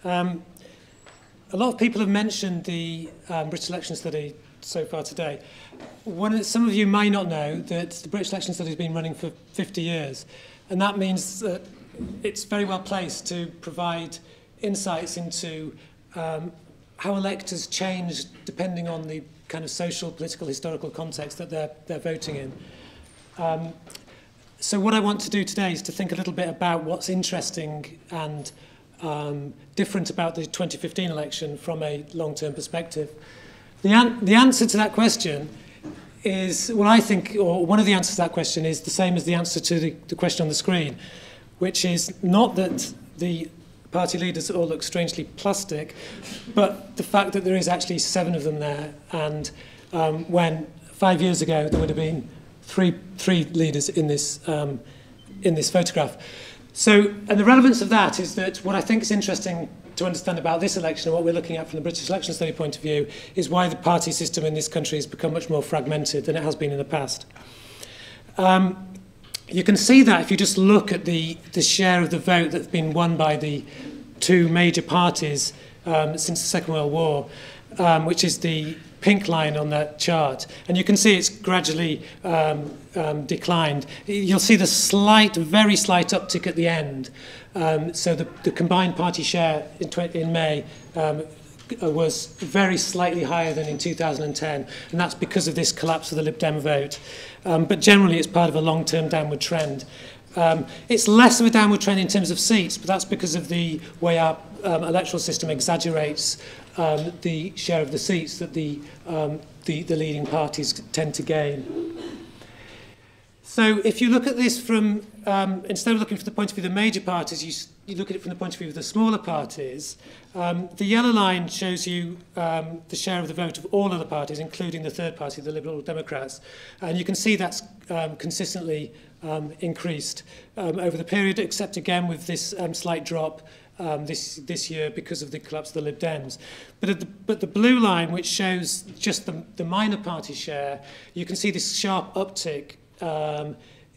A lot of people have mentioned the British election study so far today. Some of you may not know that the British election study has been running for 50 years, and that means that it's very well placed to provide insights into how electors change depending on the kind of social, political, historical context that they're voting in. So what I want to do today is to think a little bit about what's interesting and different about the 2015 election from a long-term perspective. The answer to that question is, well, I think, or one of the answers to that question is the same as the answer to the question on the screen, which is not that the party leaders all look strangely plastic, but the fact that there is actually 7 of them there, and when 5 years ago there would have been three leaders in this photograph. So, and the relevance of that is that what I think is interesting to understand about this election and what we're looking at from the British election study point of view is why the party system in this country has become much more fragmented than it has been in the past. You can see that if you just look at the share of the vote that's been won by the 2 major parties since the Second World War, which is the pink line on that chart. And you can see it's gradually declined. You'll see the very slight uptick at the end. So the combined party share in May was very slightly higher than in 2010, and that's because of this collapse of the Lib Dem vote. But generally, it's part of a long-term downward trend. It's less of a downward trend in terms of seats, but that's because of the way our electoral system exaggerates the share of the seats that the leading parties tend to gain. So if you look at this from, instead of looking from the point of view of the major parties, you look at it from the point of view of the smaller parties. The yellow line shows you the share of the vote of all other parties, including the third party, the Liberal Democrats. And you can see that's consistently increased over the period, except again with this slight drop this year because of the collapse of the Lib Dems. But the blue line, which shows just the minor party share, you can see this sharp uptick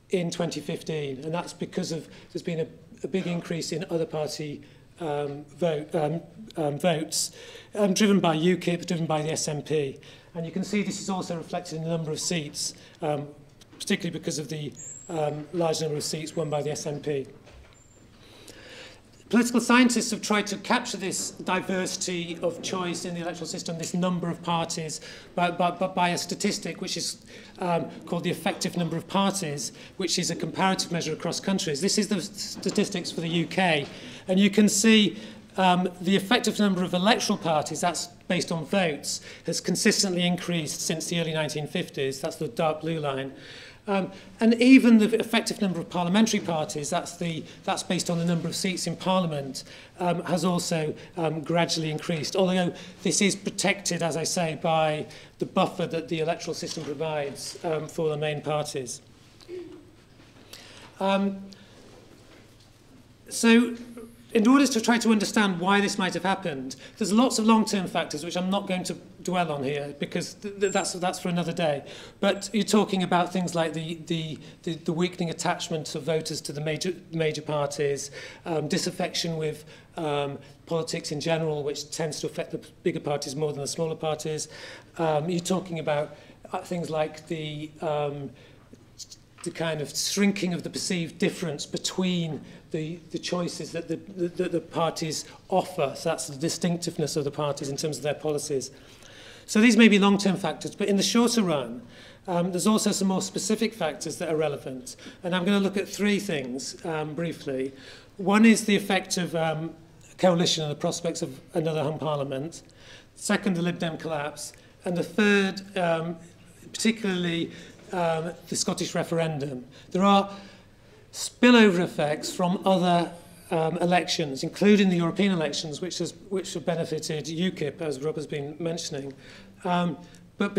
in 2015, and that's because there's been a big increase in other party votes, driven by UKIP, driven by the SNP. And you can see this is also reflected in the number of seats, particularly because of the large number of seats won by the SNP. Political scientists have tried to capture this diversity of choice in the electoral system, this number of parties, by a statistic which is called the effective number of parties, which is a comparative measure across countries. This is the statistics for the UK, and you can see the effective number of electoral parties, that's based on votes, has consistently increased since the early 1950s. That's the dark blue line. And even the effective number of parliamentary parties, that's based on the number of seats in Parliament, has also gradually increased, although this is protected, as I say, by the buffer that the electoral system provides for the main parties. So in order to try to understand why this might have happened, there's lots of long-term factors which I'm not going to dwell on here because that's for another day. But you're talking about things like the weakening attachment of voters to the major parties, disaffection with politics in general, which tends to affect the bigger parties more than the smaller parties. You're talking about things like the kind of shrinking of the perceived difference between the choices that the parties offer. So that's the distinctiveness of the parties in terms of their policies. So these may be long-term factors, but in the shorter run, there's also some more specific factors that are relevant. And I'm going to look at 3 things briefly. One is the effect of coalition and the prospects of another hung parliament. Second, the Lib Dem collapse. And the third, particularly the Scottish referendum. There are spillover effects from other elections, including the European elections, which have benefited UKIP, as Rob has been mentioning. But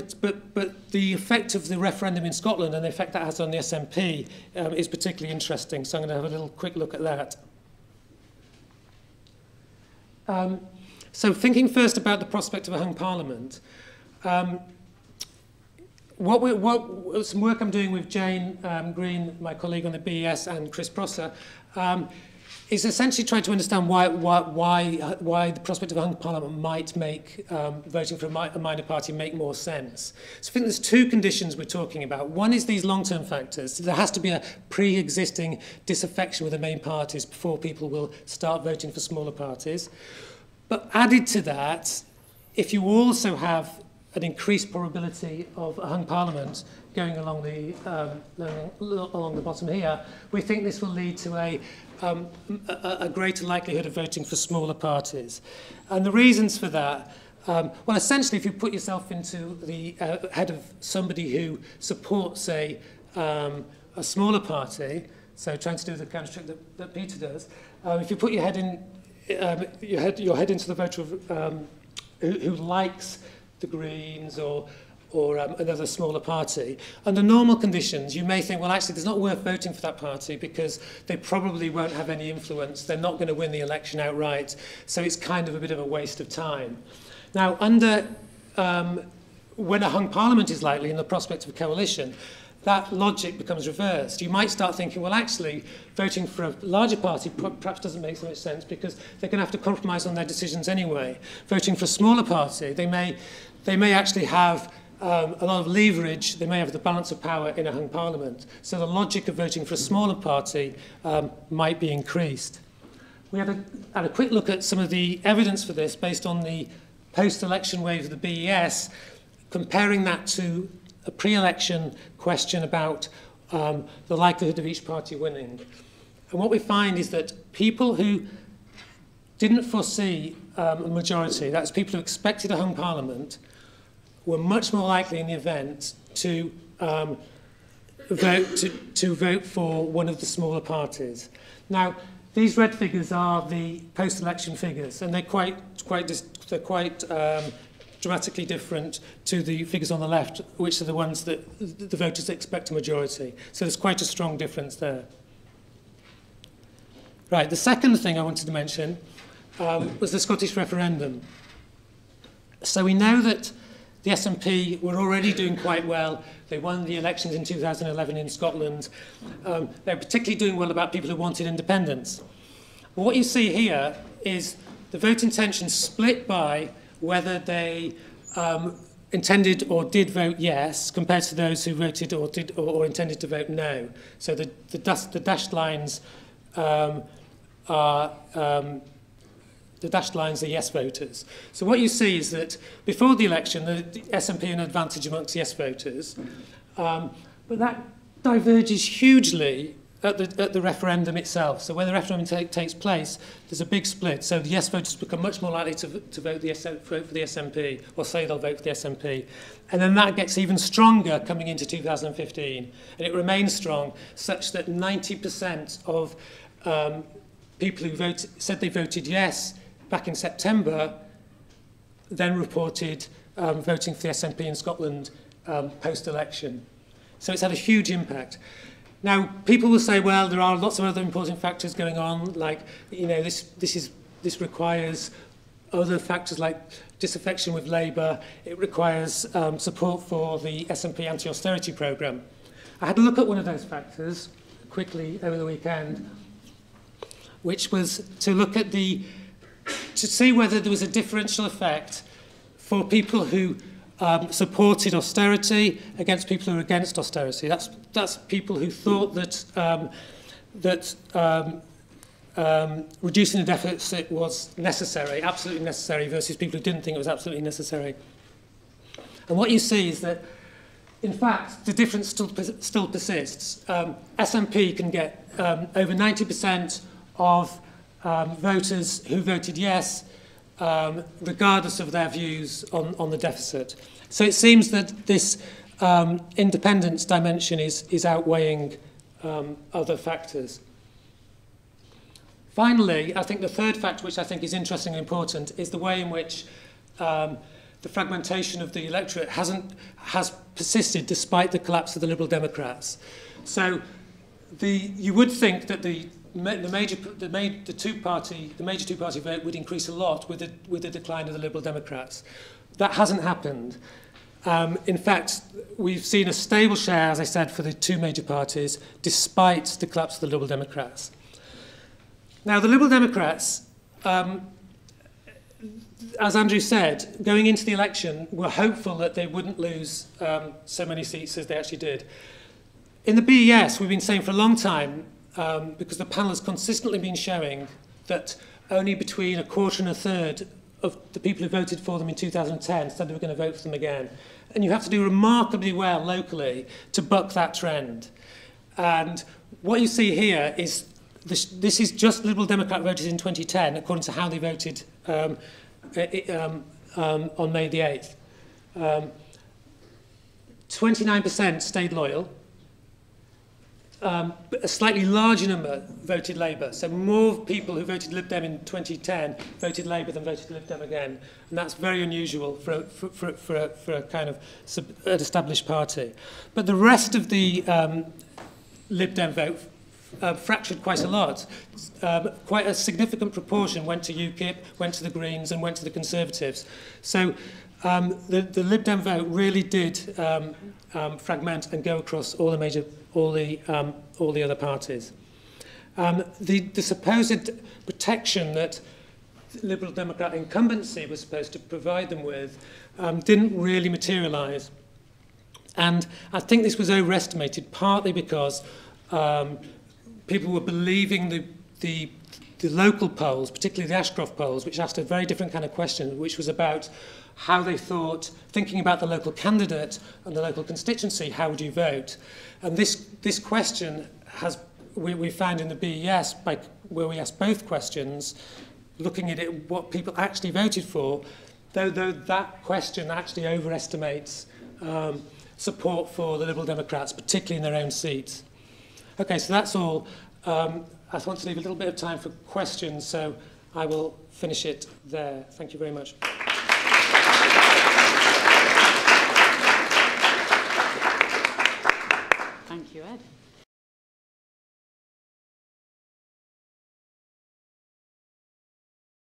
the effect of the referendum in Scotland and the effect that has on the SNP is particularly interesting, so I'm going to have a little quick look at that. So thinking first about the prospect of a hung parliament, some work I'm doing with Jane Green, my colleague on the BES, and Chris Prosser, is essentially trying to understand why the prospect of a hung parliament might make voting for a minor party make more sense. So I think there's two conditions we're talking about. One is these long-term factors. There has to be a pre-existing disaffection with the main parties before people will start voting for smaller parties. But added to that, if you also have an increased probability of a hung parliament going along the bottom here, we think this will lead to a greater likelihood of voting for smaller parties. And the reasons for that, well, essentially, if you put yourself into the head of somebody who supports a smaller party, so trying to do the kind of trick that Peter does, if you put your head into the voter of, who likes the Greens or another smaller party. Under normal conditions, you may think, well, actually, it's not worth voting for that party because they probably won't have any influence. They're not going to win the election outright. So it's kind of a bit of a waste of time. Now, when a hung parliament is likely in the prospect of a coalition, that logic becomes reversed. You might start thinking, well, actually, voting for a larger party perhaps doesn't make so much sense because they're going to have to compromise on their decisions anyway. Voting for a smaller party, they may actually have a lot of leverage. They may have the balance of power in a hung parliament. So the logic of voting for a smaller party might be increased. We had a quick look at some of the evidence for this based on the post-election wave of the BES, comparing that to a pre-election question about the likelihood of each party winning. And what we find is that people who didn't foresee a majority, that's people who expected a hung parliament, were much more likely in the event to vote for one of the smaller parties. Now, these red figures are the post-election figures, and they're quite dramatically different to the figures on the left, which are the ones that the voters expect a majority. So there's quite a strong difference there. Right, the second thing I wanted to mention was the Scottish referendum. So we know that the SNP were already doing quite well. They won the elections in 2011 in Scotland. They're particularly doing well about people who wanted independence. Well, what you see here is the vote intention split by whether they intended or did vote yes, compared to those who voted or intended to vote no. So the dashed lines are yes voters. So what you see is that before the election, the SNP had an advantage amongst yes voters, but that diverges hugely at the referendum itself. So when the referendum takes place, there's a big split. So the yes voters become much more likely to vote for the SNP, or say they'll vote for the SNP. And then that gets even stronger coming into 2015. And it remains strong, such that 90% of people who said they voted yes back in September then reported voting for the SNP in Scotland post-election. So it's had a huge impact. Now, people will say, well, there are lots of other important factors going on, like, you know, this requires other factors like disaffection with Labour. It requires support for the SNP anti-austerity programme. I had a look at one of those factors quickly over the weekend, which was to look at to see whether there was a differential effect for people who supported austerity against people who were against austerity. That's people who thought that reducing the deficit was necessary, absolutely necessary, versus people who didn't think it was absolutely necessary. And what you see is that, in fact, the difference still persists. SNP can get over 90% of voters who voted yes, regardless of their views on the deficit. So it seems that this independence dimension is outweighing other factors. Finally, I think the third factor, which I think is interesting and important, is the way in which the fragmentation of the electorate has persisted despite the collapse of the Liberal Democrats. So you would think that the major two-party vote would increase a lot with the decline of the Liberal Democrats. That hasn't happened. In fact, we've seen a stable share, as I said, for the two major parties, despite the collapse of the Liberal Democrats. Now, the Liberal Democrats, as Andrew said, going into the election, were hopeful that they wouldn't lose so many seats as they actually did. In the BES, we've been saying for a long time, because the panel has consistently been showing that only between a quarter and a third of the people who voted for them in 2010 said they were going to vote for them again. And you have to do remarkably well locally to buck that trend. And what you see here is this is just Liberal Democrat voters in 2010, according to how they voted on May the 8th. 29% stayed loyal. But a slightly larger number voted Labour. So more people who voted Lib Dem in 2010 voted Labour than voted Lib Dem again. And that's very unusual for a kind of an established party. But the rest of the Lib Dem vote fractured quite a lot. Quite a significant proportion went to UKIP, went to the Greens and went to the Conservatives. So the Lib Dem vote really did fragment and go across all the other parties. The supposed protection that Liberal Democrat incumbency was supposed to provide them with didn't really materialise. And I think this was overestimated, partly because people were believing the local polls, particularly the Ashcroft polls, which asked a very different kind of question, which was about how they thought, thinking about the local candidate and the local constituency, how would you vote? And this question we found in the BES, where we asked both questions, looking at it, what people actually voted for, though that question actually overestimates support for the Liberal Democrats, particularly in their own seats. Okay, so that's all. I want to leave a little bit of time for questions, so I will finish it there. Thank you very much.